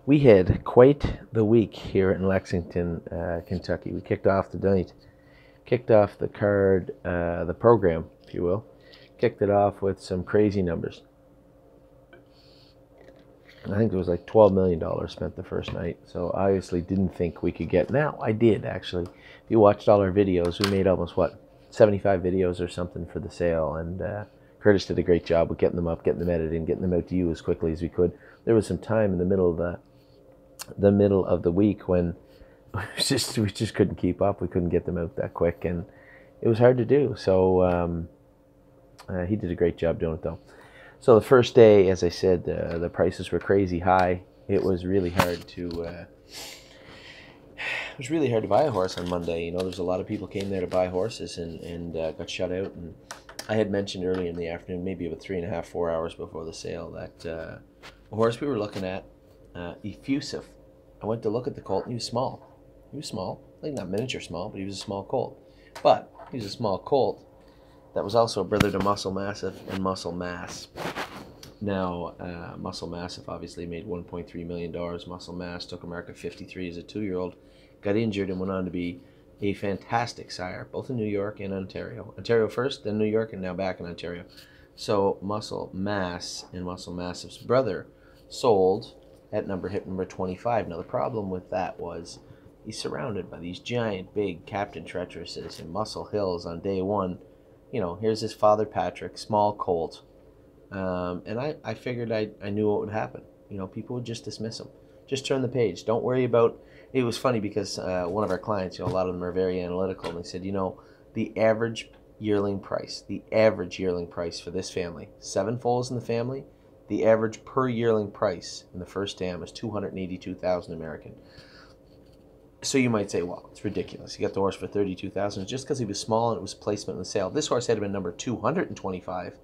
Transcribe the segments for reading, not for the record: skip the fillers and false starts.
We had quite the week here in Lexington, Kentucky. We kicked off the night, kicked off the card, the program, if you will. Kicked it off with some crazy numbers. I think it was like $12 million spent the first night. So I obviously didn't think we could get. Now, I did, actually. If you watched all our videos, we made almost, 75 videos or something for the sale. And Curtis did a great job with getting them up, getting them edited, and getting them out to you as quickly as we could. There was some time in the middle of the week when we just couldn't keep up. We couldn't get them out that quick, and it was hard to do. So he did a great job doing it, though. So the first day, as I said, the prices were crazy high. It was really hard to buy a horse on Monday. You know, there's a lot of people came there to buy horses and got shut out. And I had mentioned early in the afternoon, maybe about 3.5, 4 hours before the sale, that a horse we were looking at, effusive. I went to look at the colt, and he was small. He was small, like not miniature small, but he was a small colt. But he was a small colt that was also a brother to Muscle Massive and Muscle Mass. Now, Muscle Massive obviously made $1.3 million. Muscle Mass took a mark of 53 as a 2-year-old, got injured, and went on to be a fantastic sire, both in New York and Ontario. Ontario first, then New York, and now back in Ontario. So Muscle Mass and Muscle Massive's brother sold at hit number 25. Now, the problem with that was he's surrounded by these giant, big Captain Treacherouses and Muscle Hills on day one. You know, here's his father, Patrick, small colt. And I figured I knew what would happen. You know, people would just dismiss him. Just turn the page. Don't worry about... It was funny because one of our clients, you know, a lot of them are very analytical, and they said, you know, the average yearling price for this family, 7 foals in the family, the average per yearling price in the first dam is $282,000 American. So you might say, well, it's ridiculous. You got the horse for $32,000 just because he was small and it was placement in the sale. This horse had been number 225,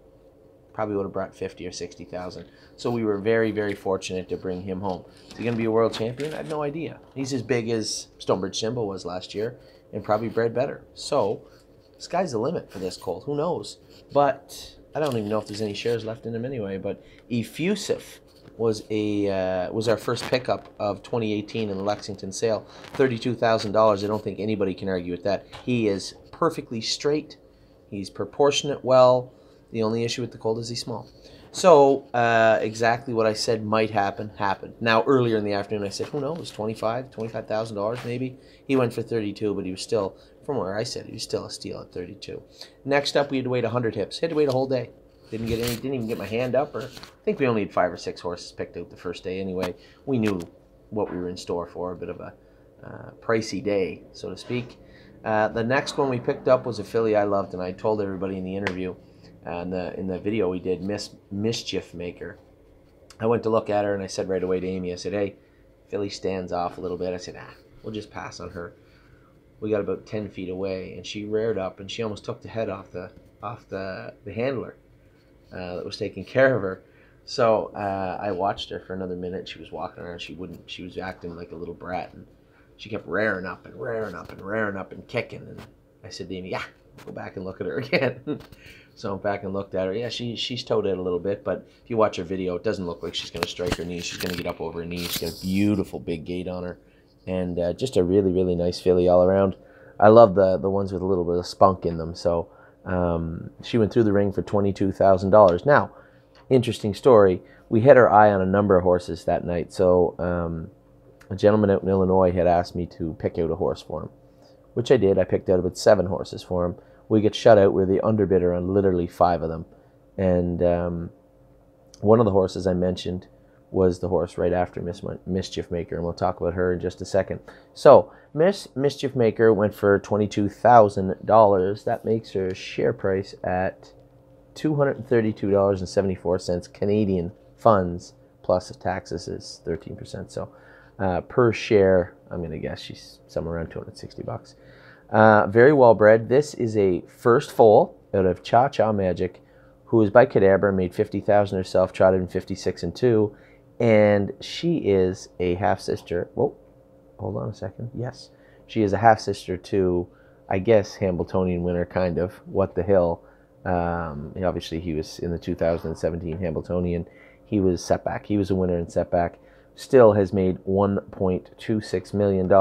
probably would have brought 50 or 60,000. So we were very, very fortunate to bring him home. Is he going to be a world champion? I had no idea. He's as big as Stonebridge Simba was last year and probably bred better. So sky's the limit for this colt. Who knows? But I don't even know if there's any shares left in him anyway. But Effusive was our first pickup of 2018 in the Lexington sale. $32,000. I don't think anybody can argue with that. He is perfectly straight. He's proportionate well. The only issue with the colt is he's small. So exactly what I said might happen, happened. Now, earlier in the afternoon, I said, who knows, $25,000 maybe. He went for 32, but he was still, from where I said, he was still a steal at 32. Next up, we had to wait 100 hips. Had to wait a whole day. Didn't even get my hand up. I think we only had 5 or 6 horses picked out the first day anyway. We knew what we were in store for, a bit of a pricey day, so to speak. The next one we picked up was a filly I loved, and I told everybody in the interview, in the video we did, Mischief Maker. I went to look at her, and I said right away to Amy, I said, hey, filly stands off a little bit. I said, we'll just pass on her. We got about 10 feet away, and she reared up, and she almost took the head off the handler that was taking care of her. So I watched her for another minute. She was walking around. She was acting like a little brat, and she kept rearing up and rearing up and rearing up and kicking. And I said to Amy, go back and look at her again. So I went back and looked at her. Yeah, she's toed it a little bit, but if you watch her video, it doesn't look like she's going to strike her knees. She's going to get up over her knees. She's got a beautiful big gait on her, and just a really, really nice filly all around. I love the ones with a little bit of spunk in them. So she went through the ring for $22,000. Now, interesting story. We had our eye on a number of horses that night. So a gentleman out in Illinois had asked me to pick out a horse for him, which I did. I picked out about 7 horses for him. We get shut out. We're the underbidder on literally 5 of them. And one of the horses I mentioned was the horse right after Mischief Maker, and we'll talk about her in just a second. So Mischief Maker went for $22,000. That makes her share price at $232.74 Canadian funds, plus taxes is 13%. So per share, I'm going to guess she's somewhere around $260. Very well bred. This is a first foal out of Cha Cha Magic, who is by Cadabra, made $50,000 herself, trotted in 56-2, and she is a half sister. Whoa, hold on a second. Yes, she is a half sister to, I guess, Hambletonian winner, kind of. What the Hill. Obviously, he was in the 2017 Hambletonian. He was Setback. He was a winner in Setback. still has made $1.26 million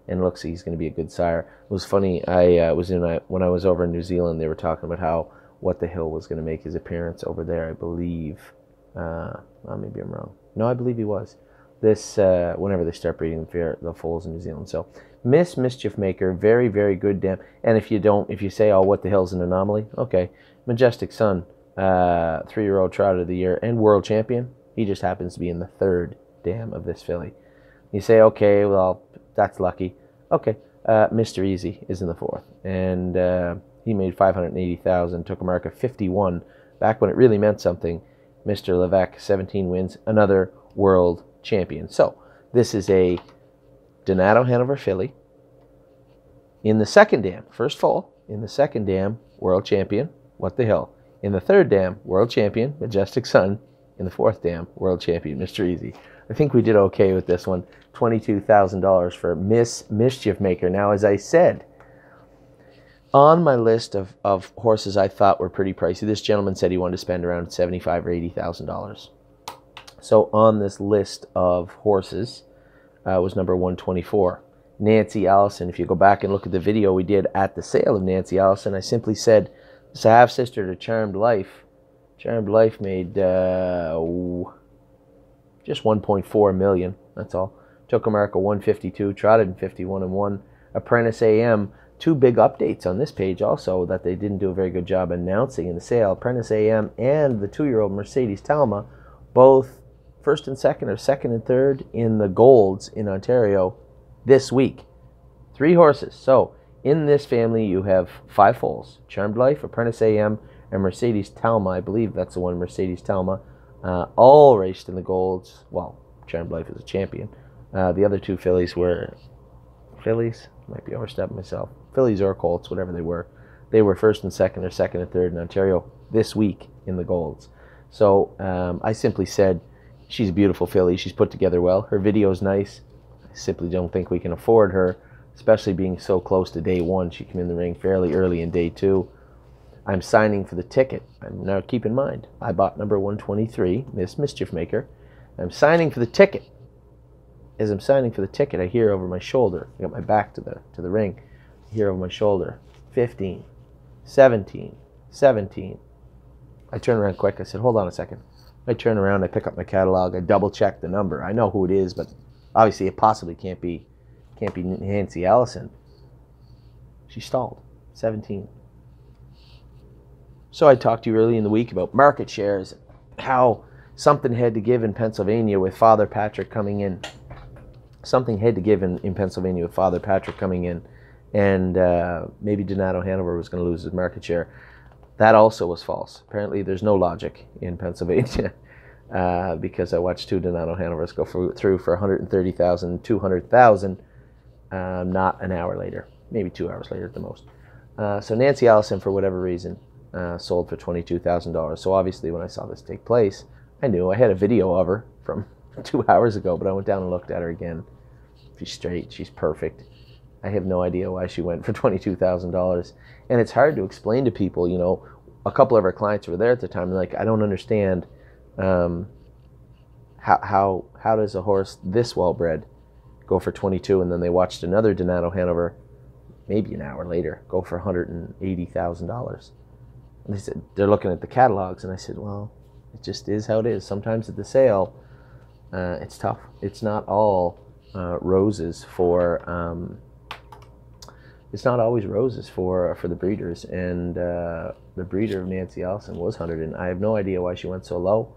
and looks like he's going to be a good sire. It was funny, when I was over in New Zealand, they were talking about how What the Hill was going to make his appearance over there, I believe. Maybe I'm wrong. No, I believe he was. This, whenever they start breeding the foals in New Zealand. So, Miss Mischief Maker, very, very good dam. And if you say, oh, What the Hill's an anomaly, okay. Majestic Sun, 3-year-old Trout of the Year and world champion. He just happens to be in the 3rd dam of this filly. You say, okay, well, that's lucky. Okay, Mr. Easy is in the 4th. And he made $580,000, took America 51. Back when it really meant something. Mr. Levesque, 17 wins, another world champion. So, this is a Donato Hanover filly. In the 2nd dam, first fall, in the 2nd dam, world champion, What the Hill. In the 3rd dam, world champion, Majestic Sun. In the 4th dam, world champion, Mr. Easy. I think we did okay with this one. $22,000 for Miss Mischief Maker. Now, as I said, on my list of horses I thought were pretty pricey, this gentleman said he wanted to spend around $75,000 or $80,000. So on this list of horses was number 124, Nancy Allison. If you go back and look at the video we did at the sale of Nancy Allison, I simply said, it's a half-sister to Charmed Life. Charmed Life made just $1.4 million, that's all. Took America 152, trotted in 51 and 1. Apprentice AM, 2 big updates on this page also that they didn't do a very good job announcing in the sale. Apprentice AM and the 2-year-old Mercedes Talma, both 1st and 2nd or 2nd and 3rd in the Golds in Ontario this week. 3 horses. So in this family you have 5 foals. Charmed Life, Apprentice AM, and Mercedes Talma. I believe that's the one, Mercedes Talma. All raced in the Golds. Well, Charmed Life is a champion. The other 2 fillies were... Fillies? Might be overstepping myself. Fillies or Colts, whatever they were. They were 1st and 2nd or 2nd and 3rd in Ontario this week in the Golds. So I simply said, she's a beautiful filly. She's put together well. Her video's nice. I simply don't think we can afford her, especially being so close to day 1. She came in the ring fairly early in day 2. I'm signing for the ticket. Now keep in mind, I bought number 123, Miss Mischief Maker. I'm signing for the ticket. As I'm signing for the ticket, I hear over my shoulder, I got my back to the ring, I hear over my shoulder, 15, 17, 17. I turn around quick. I said, hold on a second. I turn around, I pick up my catalog, I double check the number. I know who it is, but obviously it possibly can't be Nancy Allison. She stalled, 17. So I talked to you early in the week about market shares, how something had to give in Pennsylvania with Father Patrick coming in. Something had to give in Pennsylvania with Father Patrick coming in, and maybe Donato Hanover was going to lose his market share. That also was false. Apparently there's no logic in Pennsylvania because I watched 2 Donato Hanovers go through for $130,000, $200,000, not an hour later, maybe 2 hours later at the most. So Nancy Allison, for whatever reason, sold for $22,000. So obviously when I saw this take place, I knew. I had a video of her from 2 hours ago, but I went down and looked at her again. She's straight. She's perfect. I have no idea why she went for $22,000. And it's hard to explain to people, you know. A couple of our clients were there at the time, and like, I don't understand how does a horse this well-bred go for 22, and then they watched another Donato Hanover maybe an hour later go for $180,000. And they said, they're looking at the catalogs, and I said, well, it just is how it is. Sometimes at the sale, it's tough. It's not all roses for... it's not always roses for the breeders, and the breeder of Nancy Allison was 100, and I have no idea why she went so low.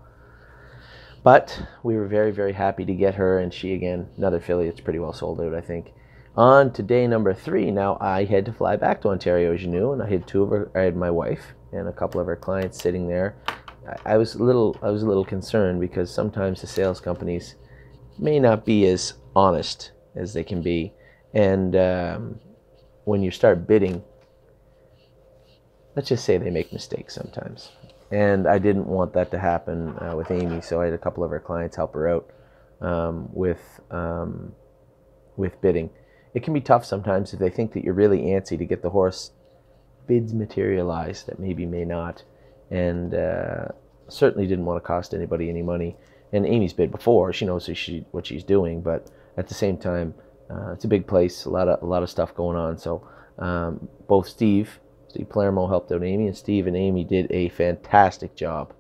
But we were very, very happy to get her, and she, again, another filly. It's pretty well sold out, I think. On to day number 3. Now, I had to fly back to Ontario, as you knew, and I had my wife and a couple of our clients sitting there. I was a little concerned because sometimes the sales companies may not be as honest as they can be, and when you start bidding, let's just say they make mistakes sometimes. And I didn't want that to happen with Amy, so I had a couple of our clients help her out with bidding. It can be tough sometimes if they think that you're really antsy to get the horse. Bids materialize that maybe may not, and certainly didn't want to cost anybody any money. And Amy's bid before. She knows what she's doing, but at the same time, it's a big place, a lot of stuff going on. So both Steve Palermo helped out Amy, and Steve and Amy did a fantastic job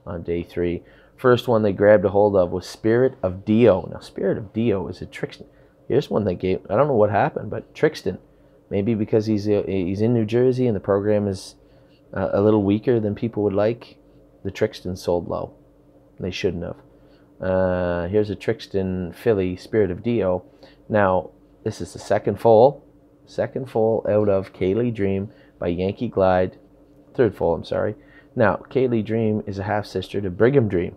on day 3. First one they grabbed a hold of was Spirit of Dio. Now, Spirit of Dio is a Trixton. Here's one they gave. I don't know what happened, but Trixton. Maybe because he's in New Jersey and the program is a little weaker than people would like. The Trixton sold low. They shouldn't have. Here's a Trixton filly, Spirit of Dio. Now, this is the second foal out of Kaylee Dream by Yankee Glide. Third foal, I'm sorry. Now, Kaylee Dream is a half-sister to Brigham Dream.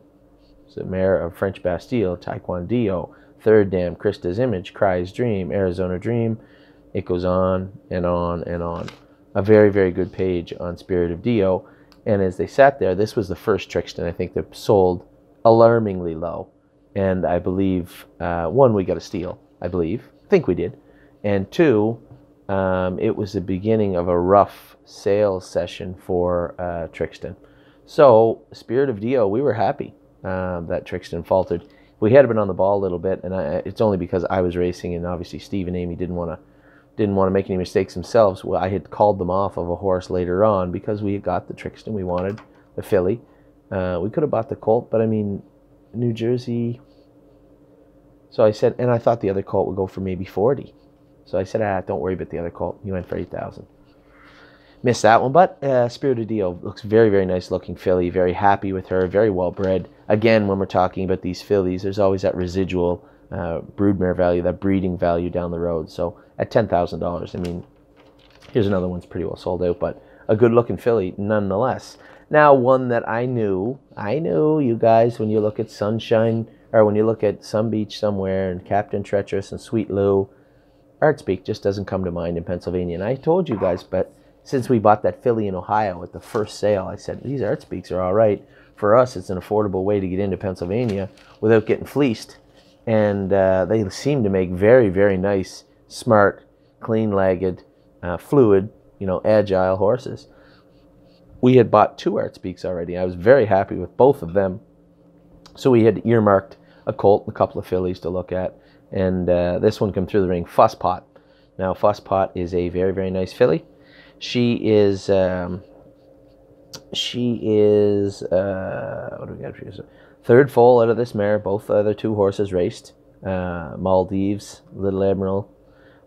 It's the mare of French Bastille, Taekwondo, Third Dam, Krista's Image, Cry's Dream, Arizona Dream. It goes on and on and on. A very, very good page on Spirit of Dio. And as they sat there, this was the first Trixton, I think, that sold alarmingly low. And I believe, one, we got a steal, I think we did. And two, it was the beginning of a rough sales session for Trixton. So, Spirit of Dio, we were happy that Trixton faltered. We had been on the ball a little bit, and it's only because I was racing, and obviously Steve and Amy didn't want to make any mistakes themselves. Well, I had called them off of a horse later on because we had got the Trixton. We wanted the filly. We could have bought the colt, but I mean, New Jersey. So I said, and I thought the other colt would go for maybe 40. So I said, don't worry about the other colt. He went for 8,000. Missed that one, but Spirit of Dio looks very, very nice looking filly. Very happy with her, very well bred. Again, when we're talking about these fillies, there's always that residual broodmare value, that breeding value down the road. So at $10,000, I mean, here's another one's pretty well sold out, but a good looking filly nonetheless. Now, one that I knew, you guys, when you look at Sunshine, or when you look at Sun Beach somewhere, and Captain Treacherous and Sweet Lou, Artspeak just doesn't come to mind in Pennsylvania. And I told you guys, but since we bought that filly in Ohio at the first sale, I said, these Artspeaks are all right. For us, it's an affordable way to get into Pennsylvania without getting fleeced. And they seem to make very, very nice, smart, clean-legged, fluid, agile horses. We had bought 2 Artspeaks already. I was very happy with both of them. So we had earmarked a colt and a couple of fillies to look at. And this one came through the ring, Fusspot. Now, Fusspot is a very, very nice filly. She is, what do we got for you? Third foal out of this mare. Both the other 2 horses raced. Maldives, Little Admiral,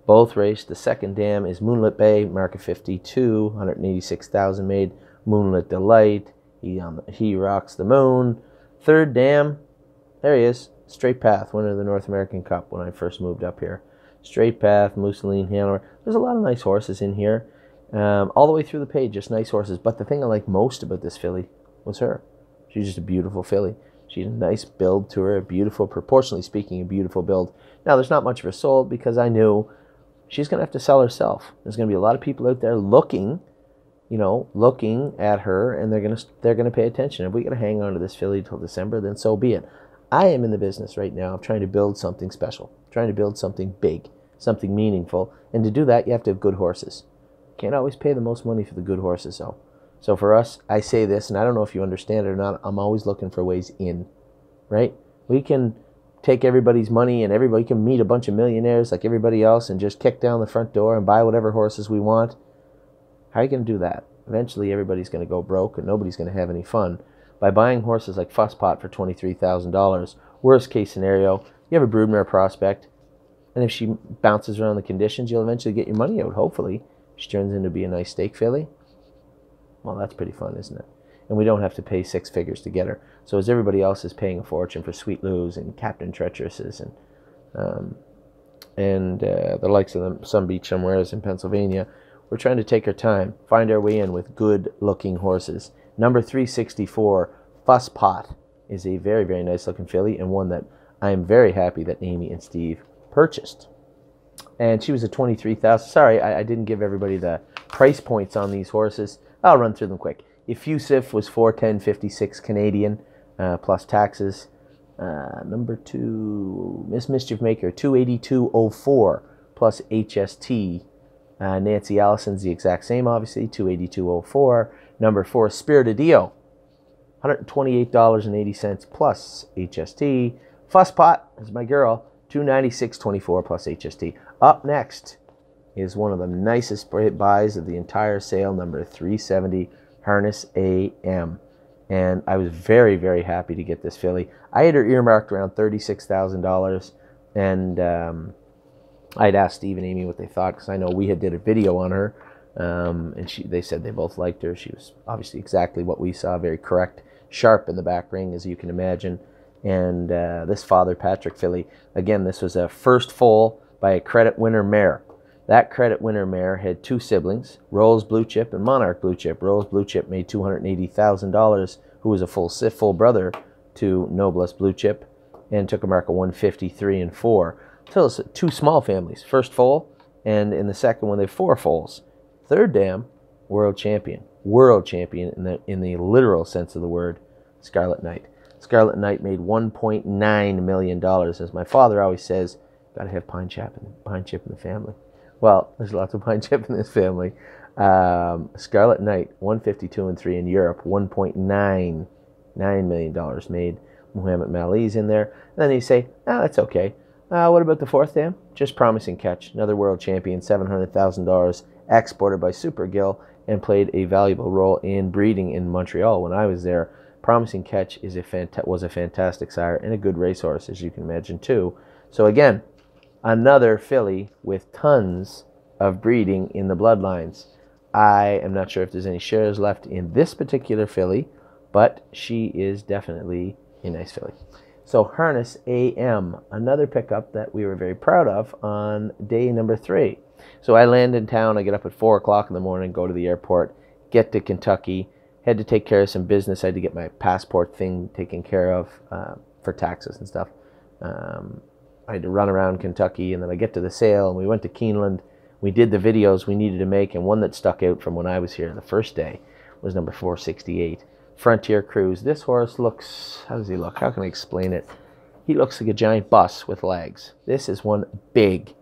both raced. The second dam is Moonlit Bay, mark of 52, 186,000 made. Moonlit Delight, he rocks the moon. Third dam, there he is. Straight Path, winner of the North American Cup when I first moved up here. Straight Path, Mousseline, Hanover. There's a lot of nice horses in here. All the way through the page, just nice horses. But the thing I like most about this filly was her. She's just a beautiful filly. She had a nice build to her, a beautiful, proportionally speaking, a beautiful build. Now, there's not much of her sold because I knew she's going to have to sell herself. There's going to be a lot of people out there looking at her, and they're going to pay attention. If we got to hang on to this filly till December, then so be it. I am in the business right now of trying to build something special, trying to build something big, something meaningful, and to do that, you have to have good horses. Can't always pay the most money for the good horses, though. So for us, I say this, and I don't know if you understand it or not, I'm always looking for ways in, right? We can take everybody's money and everybody can meet a bunch of millionaires like everybody else and just kick down the front door and buy whatever horses we want. How are you going to do that? Eventually, everybody's going to go broke and nobody's going to have any fun. By buying horses like Fusspot for $23,000, worst case scenario, you have a broodmare prospect, and if she bounces around the conditions, you'll eventually get your money out, hopefully. She turns into be a nice stake filly. Well, that's pretty fun, isn't it? And we don't have to pay 6 figures to get her. So as everybody else is paying a fortune for Sweet Lou's and Captain Treacherouses and the likes of them, Sun Beach somewheres in Pennsylvania, we're trying to take our time, find our way in with good-looking horses. Number 364, Fusspot, is a very, very nice-looking filly and one that I am very happy that Amy and Steve purchased. And she was a 23,000. Sorry, I didn't give everybody the price points on these horses. I'll run through them quick. Effusive was $410.56 Canadian plus taxes. Number 2, Miss Mischief Maker, $282.04 plus HST. Nancy Allison's the exact same, obviously, $282.04. Number 4, Spirit of Dio, $128.80 plus HST. Fuss Pot is my girl, $296.24 plus HST. Up next is one of the nicest buys of the entire sale, number 370, Harness AM. And I was very, very happy to get this filly. I had her earmarked around $36,000, and I'd asked Steve and Amy what they thought, because I know we had did a video on her, and they said they both liked her. She was obviously exactly what we saw, very correct, sharp in the back ring, as you can imagine. And this Father Patrick filly, again, this was a first foal by a credit winner mare. That credit winner mare had two siblings, Rolls Blue Chip and Monarch Blue Chip. Rolls Blue Chip made $280,000, who was a full brother to Noblesse Blue Chip, and took a mark of 153 and 4. So it's two small families, first foal, and in the second one they have four foals. Third dam, world champion in the literal sense of the word, Scarlet Knight. Scarlet Knight made $1.9 million, as my father always says, got to have pine chip in the family. Well, there's lots of pine chip in this family. Scarlet Knight, 152 and 3 in Europe, $1.99 million made. Muhammad Mali's in there. And then you say, that's okay. What about the fourth dam? Just Promising Catch, another world champion, $700,000, exported by Super Gill, and played a valuable role in breeding in Montreal when I was there. Promising Catch was a fantastic sire and a good racehorse, as you can imagine, too. So again, another filly with tons of breeding in the bloodlines. I am not sure if there's any shares left in this particular filly, but she is definitely a nice filly. So Harness AM, another pickup that we were very proud of on day number 3. So I land in town, I get up at 4 o'clock in the morning, go to the airport, get to Kentucky, had to take care of some business. I had to get my passport thing taken care of for taxes and stuff. I had to run around Kentucky, and then I get to the sale, and we went to Keeneland. We did the videos we needed to make, and one that stuck out from when I was here the first day was number 468, Frontier Cruise. This horse looks, how does he look? How can I explain it? He looks like a giant bus with legs. This is one big,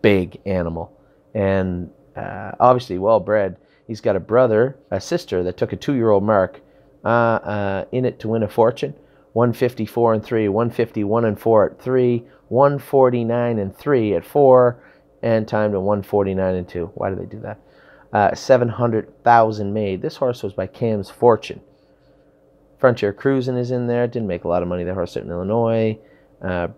big animal, and obviously well-bred. He's got a sister that took a 2-year-old mark in it to win a fortune. 154 and 3, 151 and 4 at 3, 149 and 3 at 4, and timed at 149 and 2. Why did they do that? 700,000 made. This horse was by Cam's Fortune. Frontier Cruising is in there. Didn't make a lot of money. That horse out in Illinois.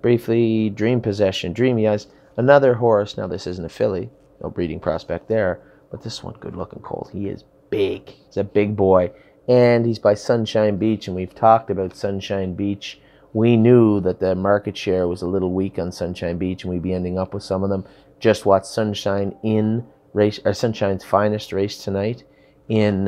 Briefly, Dream Possession, Dreamy Eyes. Another horse. Now this isn't a filly. No breeding prospect there. But this one, good looking colt. He is big. He's a big boy. And he's by Sunshine Beach, and we've talked about Sunshine Beach. We knew that the market share was a little weak on Sunshine Beach, and we'd be ending up with some of them. Just watch Sunshine's Finest race tonight in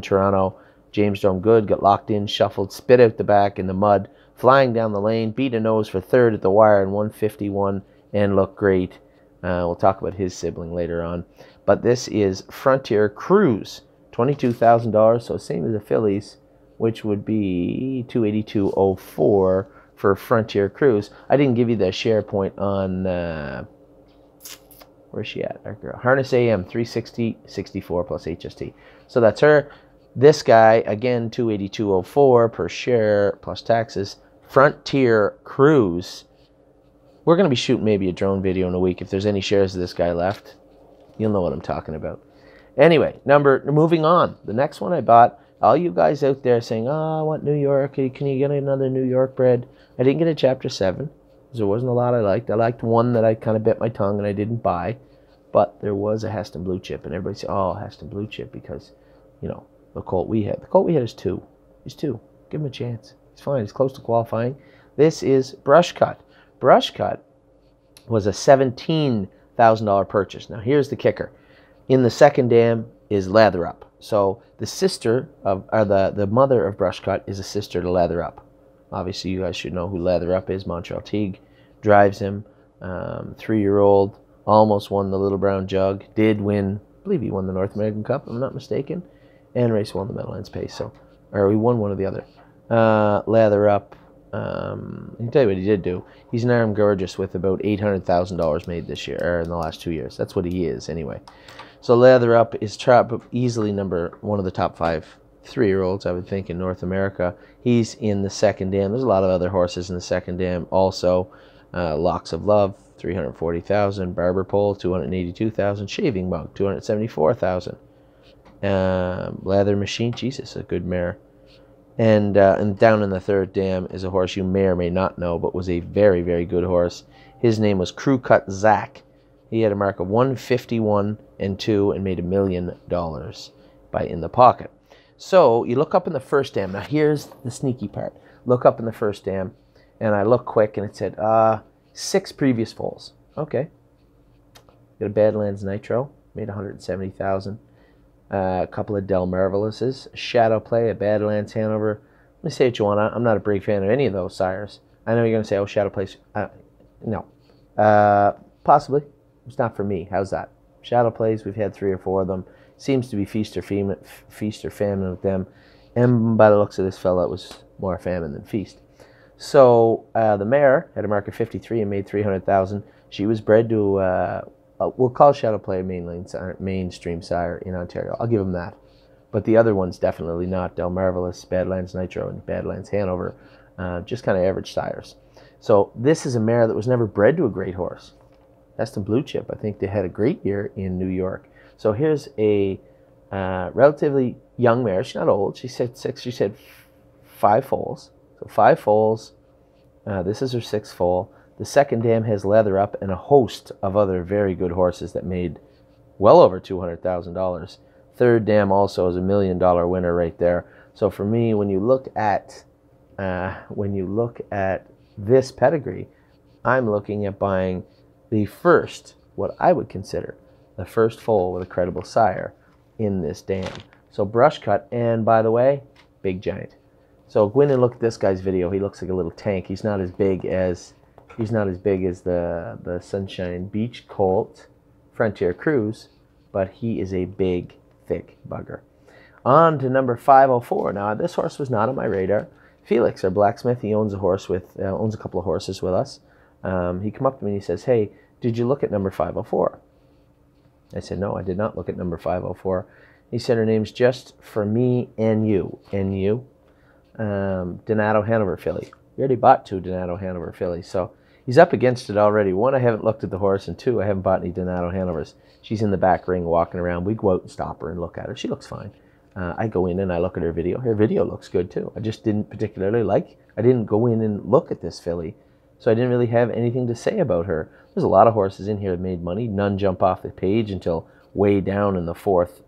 Toronto. James Dome Good got locked in, shuffled, spit out the back in the mud, flying down the lane, beat a nose for third at the wire in 151, and looked great. We'll talk about his sibling later on. But this is Frontier Cruise. $22,000, so same as the fillies, which would be $282.04 for Frontier Cruise. I didn't give you the share point on where's she at? Our girl, Harness AM, 360.64 plus HST. So that's her. This guy again, $282.04 per share plus taxes. Frontier Cruise. We're going to be shooting maybe a drone video in a week. If there's any shares of this guy left, you'll know what I'm talking about. Anyway, moving on. The next one I bought, all you guys out there saying, I want New York. Can you get another New York bred? I didn't get a Chapter 7, because there wasn't a lot I liked. I liked one that I kind of bit my tongue and I didn't buy. But there was a Heston Blue Chip, and everybody said, Heston Blue Chip, because, you know, the colt we had. The colt we had is 2. He's 2. Give him a chance. He's fine. He's close to qualifying. This is Brush Cut. Brush Cut was a $17,000 purchase. Now, here's the kicker. In the second dam is Lather Up. So the sister of, or the mother of Brush Cut is a sister to Lather Up. Obviously, you guys should know who Lather Up is. Montreal Teague drives him. 3-year-old, almost won the Little Brown Jug. Did win, I believe he won the North American Cup, if I'm not mistaken. And race won the Meadowlands Pace. So, or he won one or the other. Lather Up. I can tell you what he did do. He's an Arm Gorgeous with about $800,000 made this year, or in the last 2 years. That's what he is, anyway. So Lather Up is easily one of the top 5 3-year-olds, I would think, in North America. He's in the second dam. There's a lot of other horses in the second dam also. Locks of Love, 340,000. Barber Pole, 282,000. Shaving Mug, 274,000. Leather Machine, Jesus, a good mare. And down in the third dam is a horse you may or may not know, but was a very, very good horse. His name was Crew Cut Zach. He had a mark of 151 and 2 and made $1 million by In the Pocket. So you look up in the first dam. Now here's the sneaky part. Look up in the first dam, and I looked quick, and it said 6 previous foals. Okay. Got a Badlands Nitro, made 170,000. A couple of Del Marvelouses, Shadow Play, a Badlands Hanover. Let me say what you want. I'm not a big fan of any of those sires. I know you're going to say, oh, Shadow Plays. No. Possibly. It's not for me. How's that? Shadow Plays, we've had 3 or 4 of them. Seems to be feast or famine with them. And by the looks of this fella, it was more famine than feast. So the mare had a mark of 53 and made 300,000. She was bred to... we'll call Shadow Play a mainstream sire in Ontario. I'll give him that. But the other ones definitely not. Del Marvelous, Badlands Nitro, and Badlands Hanover. Just kind of average sires. So this is a mare that was never bred to a great horse. That's the Blue Chip. I think they had a great year in New York. So here's a relatively young mare. She's not old. She said 6. She said 5 foals. So 5 foals. This is her 6th foal. The second dam has Leather Up and a host of other very good horses that made well over $200,000. Third dam also is $1 million winner right there. So for me, when you look at this pedigree, I'm looking at buying the first, what I would consider the first foal with a credible sire in this dam. So brush cut, and by the way, big giant. So go in and look at this guy's video. He looks like a little tank. He's not as big as the Sunshine Beach Colt Frontier Cruise, but he is a big, thick bugger. On to number 504. Now, this horse was not on my radar. Felix, our blacksmith, he owns a couple of horses with us. He came up to me and he says, "Hey, did you look at number 504? I said, "No, I did not look at number 504. He said, "Her name's Just For Me and You." N-U. Donato Hanover filly. We already bought 2 Donato Hanover fillies, so he's up against it already. 1, I haven't looked at the horse, and 2, I haven't bought any Donato Hanovers. She's in the back ring walking around. We go out and stop her and look at her. She looks fine. I go in and I look at her video. Her video looks good too. I just didn't particularly I didn't go in and look at this filly, so I didn't really have anything to say about her. There's a lot of horses in here that made money. None jump off the page until way down in the fourth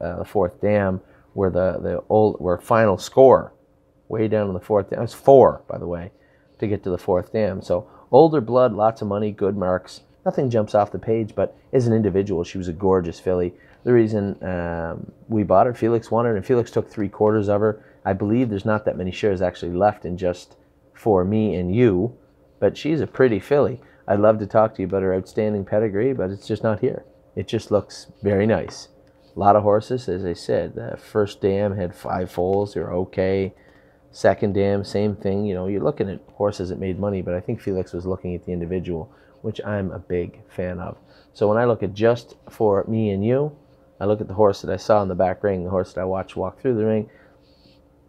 dam, where where final score, way down in the 4th dam. It's 4, by the way, to get to the 4th dam. So older blood, lots of money, good marks. Nothing jumps off the page, but as an individual, she was a gorgeous filly. The reason we bought her, Felix wanted her, and Felix took 3/4 of her. I believe there's not that many shares actually left in Just For Me and You, but she's a pretty filly. I'd love to talk to you about her outstanding pedigree, but it's just not here. It just looks very nice. A lot of horses, as I said. The first dam had 5 foals. They're okay. Second dam, same thing. You know, you're looking at horses that made money, but I think Felix was looking at the individual, which I'm a big fan of. So when I look at Just For Me and You, I look at the horse that I saw in the back ring, the horse that I watched walk through the ring.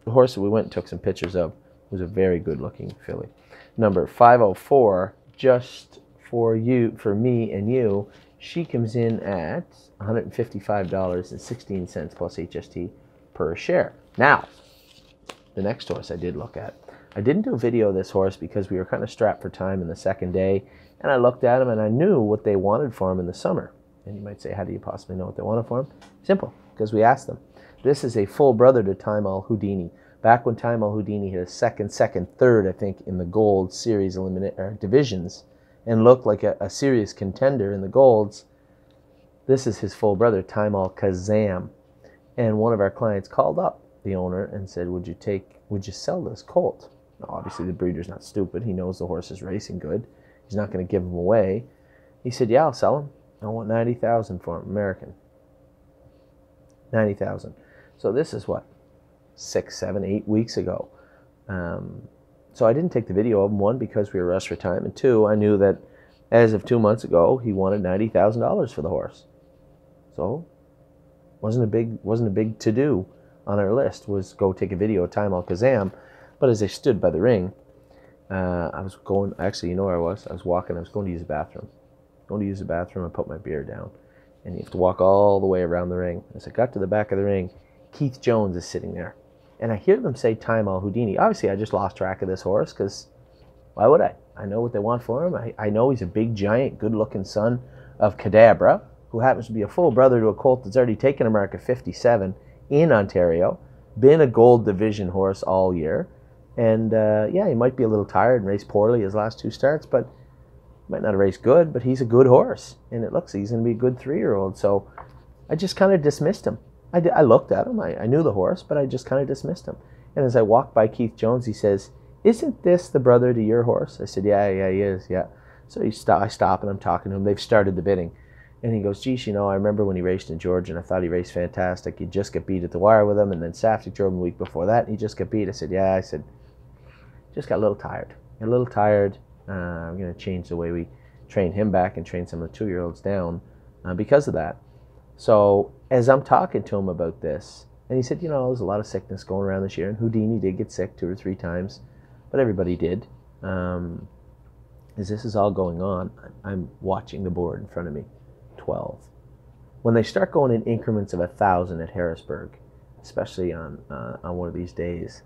The horse that we went and took some pictures of was a very good-looking filly. Number 504, Just For Me and You, she comes in at $155.16 plus HST per share. Now, the next horse I did look at. I didn't do a video of this horse because we were kind of strapped for time in the second day, and I looked at him and I knew what they wanted for him in the summer. And you might say, how do you possibly know what they wanted for him? Simple, because we asked them. This is a full brother to Time Al Houdini. Back when Time Al Houdini hit a second, third, I think, in the Gold Series divisions, and looked like a serious contender in the Golds, this is his full brother, Time Al Kazam. And one of our clients called up the owner and said, would you sell this colt? Now, obviously, the breeder's not stupid. He knows the horse is racing good. He's not going to give him away. He said, yeah, I'll sell him. I want $90,000 for him, American. $90,000. So this is what, 6, 7, 8 weeks ago. So I didn't take the video of him, 1, because we were rushed for time, and 2, I knew that as of 2 months ago, he wanted $90,000 for the horse. So wasn't a big to-do. on our list was go take a video of Time Al-Kazam. But as I stood by the ring, I was going, actually, you know where I was? I was walking, I was going to use the bathroom. Going to use the bathroom and put my beer down. And you have to walk all the way around the ring. As I got to the back of the ring, Keith Jones is sitting there. And I hear them say Time Al-Houdini. Obviously, I just lost track of this horse because why would I? I know what they want for him. I know he's a big, giant, good-looking son of Cadabra, who happens to be a full brother to a colt that's already taken America 57 in Ontario, been a gold division horse all year. And, yeah, he might be a little tired and raced poorly his last 2 starts, but might not have raced good, but he's a good horse. And it looks he's going to be a good 3-year-old. So I just kind of dismissed him. I looked at him. I knew the horse, but I just kind of dismissed him. And as I walked by Keith Jones, he says, "Isn't this the brother to your horse?" I said, yeah, he is, yeah. So I stop and I'm talking to him. They've started the bidding. And he goes, "Geez, you know, I remember when he raced in Georgia, and I thought he raced fantastic. He just got beat at the wire with him, and then Safdie drove him the week before that, and he just got beat." I said, yeah. I said, just got a little tired. I'm going to change the way we train him back and train some of the 2-year-olds down because of that. So as I'm talking to him about this, and he said, you know, there's a lot of sickness going around this year, and Houdini did get sick 2 or 3 times, but everybody did. As this is all going on, I'm watching the board in front of me. 12. When they start going in increments of 1,000 at Harrisburg, especially on one of these days,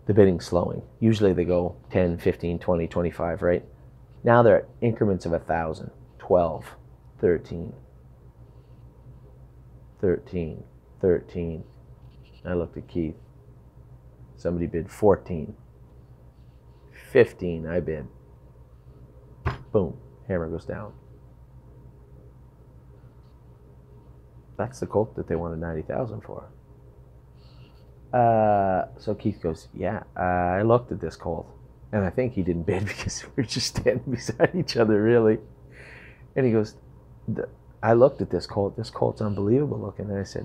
the bidding's slowing. Usually they go 10, 15, 20, 25, right? Now they're at increments of 1,000. 12, 13, 13, 13. I looked at Keith. Somebody bid 14. 15, I bid. Boom, hammer goes down. That's the colt that they wanted 90,000 for. So Keith goes, yeah, I looked at this colt, and I think he didn't bid because we were just standing beside each other, really. And he goes, I looked at this colt. This colt's unbelievable looking. And I said,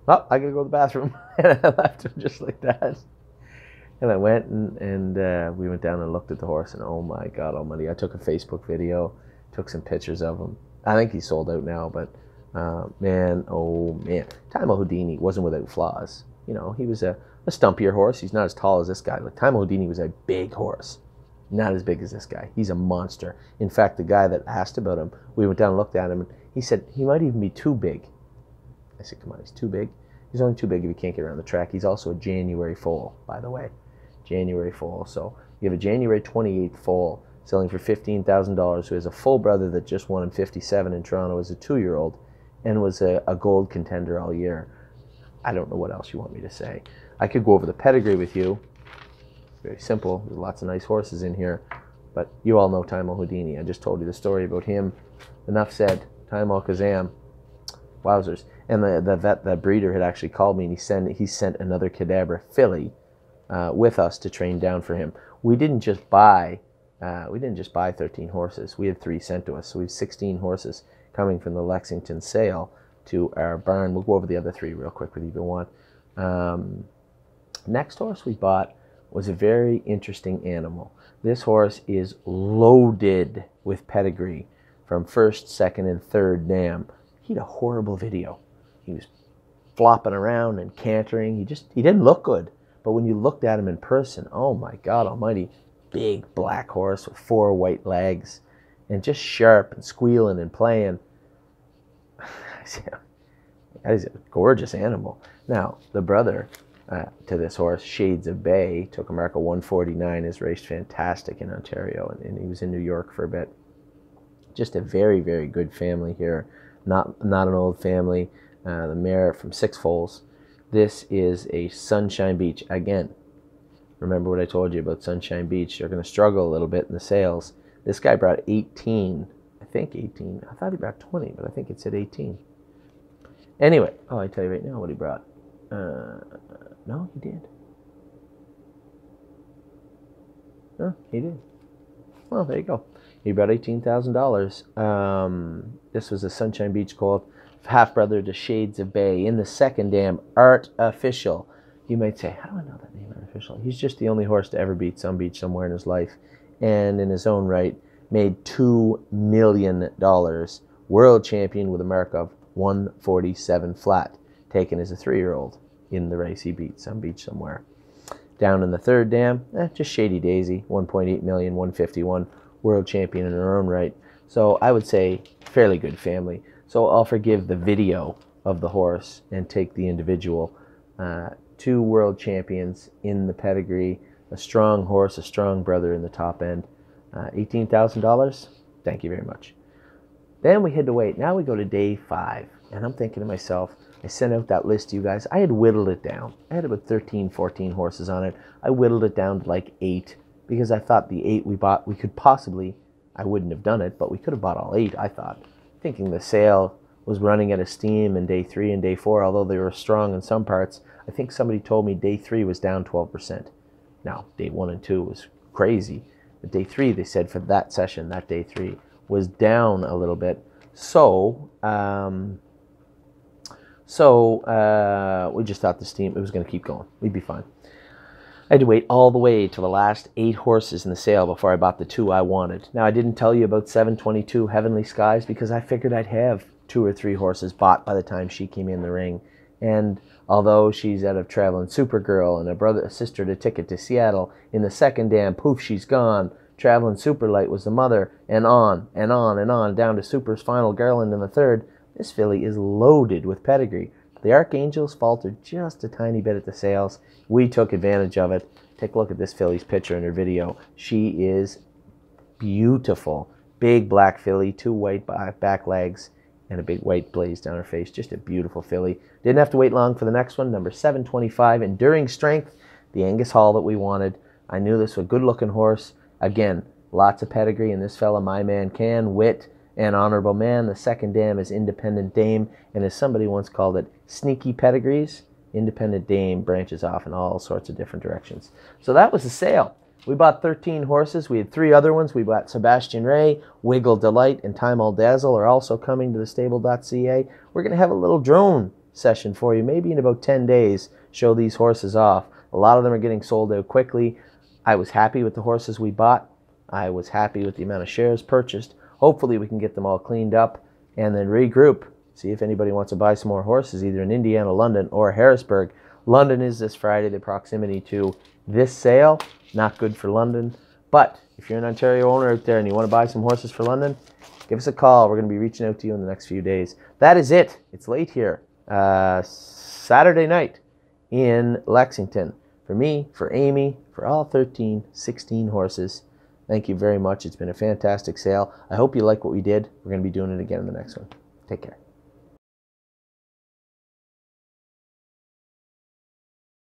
oh, I gotta go to the bathroom. And I left him just like that. And I went and we went down and looked at the horse, and oh my God almighty, I took a Facebook video, took some pictures of him. I think he's sold out now, but man, oh man. Time Al-Houdini wasn't without flaws. You know, he was a stumpier horse. He's not as tall as this guy. Like, Time Al-Houdini was a big horse. Not as big as this guy. He's a monster. In fact, the guy that asked about him, we went down and looked at him, and he said he might even be too big. I said, come on, he's too big? He's only too big if he can't get around the track. He's also a January foal, by the way. January foal. So you have a January 28th foal selling for $15,000 who has a full brother that just won in 57 in Toronto as a 2-year-old and was a gold contender all year. I don't know what else you want me to say. I could go over the pedigree with you. Very simple. There's lots of nice horses in here. But you all know Time Al-Houdini. I just told you the story about him. Enough said. Time Al-Kazam. Wowzers. And the breeder had actually called me, and he sent another Cadabra filly with us to train down for him. We didn't just buy 13 horses. We had 3 sent to us. So we have 16 horses coming from the Lexington sale to our barn. We'll go over the other 3 real quick with you if you want. Next horse we bought was a very interesting animal. This horse is loaded with pedigree from 1st, 2nd, and 3rd dam. He had a horrible video. He was flopping around and cantering. He didn't look good. But when you looked at him in person, oh my God almighty, big black horse with 4 white legs and just sharp and squealing and playing. That is a gorgeous animal. Now, the brother to this horse, Shades of Bay, took America 149, has raced fantastic in Ontario, and he was in New York for a bit. Just a very, very good family here. Not an old family. The mare from 6 foals. This is a Sunshine Beach. Again, remember what I told you about Sunshine Beach. They're going to struggle a little bit in the sales. This guy brought 18. I think 18. I thought he brought 20, but I think it said 18. Anyway, I tell you right now what he brought. No, he did. No, he did. Well, there you go. He brought $18,000. This was a Sunshine Beach colt, half-brother to Shades of Bay in the 2nd dam, Artificial. You might say, how do I know that name, Artificial? He's just the only horse to ever beat some beach somewhere in his life, and in his own right, made $2 million. World champion with America 147 flat, taken as a 3-year-old in the race. He beat some beach somewhere. Down in the third dam, just Shady Daisy, 1.8 million, 151, world champion in her own right. So I would say fairly good family. So I'll forgive the video of the horse and take the individual. 2 world champions in the pedigree, a strong horse, a strong brother in the top end. $18,000. Thank you very much. Then we had to wait. Now we go to day 5. And I'm thinking to myself, I sent out that list to you guys. I had whittled it down. I had about 13, 14 horses on it. I whittled it down to like 8 because I thought the 8 we bought, we could possibly, I wouldn't have done it, but we could have bought all 8, I thought. Thinking the sale was running out of steam in day 3 and day 4, although they were strong in some parts. I think somebody told me day 3 was down 12%. Now, day 1 and 2 was crazy. But day 3, they said for that session, that day 3, was down a little bit. So, we just thought the steam, it was going to keep going. We'd be fine. I had to wait all the way to the last 8 horses in the sale before I bought the 2 I wanted. Now, I didn't tell you about 722 Heavenly Skies because I figured I'd have 2 or 3 horses bought by the time she came in the ring. And although she's out of Traveling Supergirl and a sister to Ticket to Seattle, in the second dam, poof, she's gone. Traveling Superlight was the mother, and on and on and on, down to Super's final Garland in the third. This filly is loaded with pedigree. The Archangels faltered just a tiny bit at the sales. We took advantage of it. Take a look at this filly's picture in her video. She is beautiful. Big black filly, 2 white back legs, and a big white blaze down her face. Just a beautiful filly. Didn't have to wait long for the next one. Number 725, Enduring Strength, the Angus Hall that we wanted. I knew this was a good-looking horse. Again, lots of pedigree, and this fella, My Man Can, Wit, and Honorable Man. The second dam is Independent Dame, and as somebody once called it, sneaky pedigrees. Independent Dame branches off in all sorts of different directions. So that was the sale. We bought 13 horses. We had 3 other ones. We bought Sebastian Ray, Wiggle Delight, and Time All Dazzle are also coming to thestable.ca. We're going to have a little drone session for you, maybe in about 10 days, show these horses off. A lot of them are getting sold out quickly. I was happy with the horses we bought. I was happy with the amount of shares purchased. Hopefully we can get them all cleaned up and then regroup. See if anybody wants to buy some more horses, either in Indiana, London, or Harrisburg. London is this Friday, the proximity to this sale. Not good for London. But if you're an Ontario owner out there and you want to buy some horses for London, give us a call. We're going to be reaching out to you in the next few days. That is it. It's late here. Saturday night in Lexington. For me, for Amy, for all 13, 16 horses. Thank you very much. It's been a fantastic sale. I hope you like what we did. We're going to be doing it again in the next one. Take care.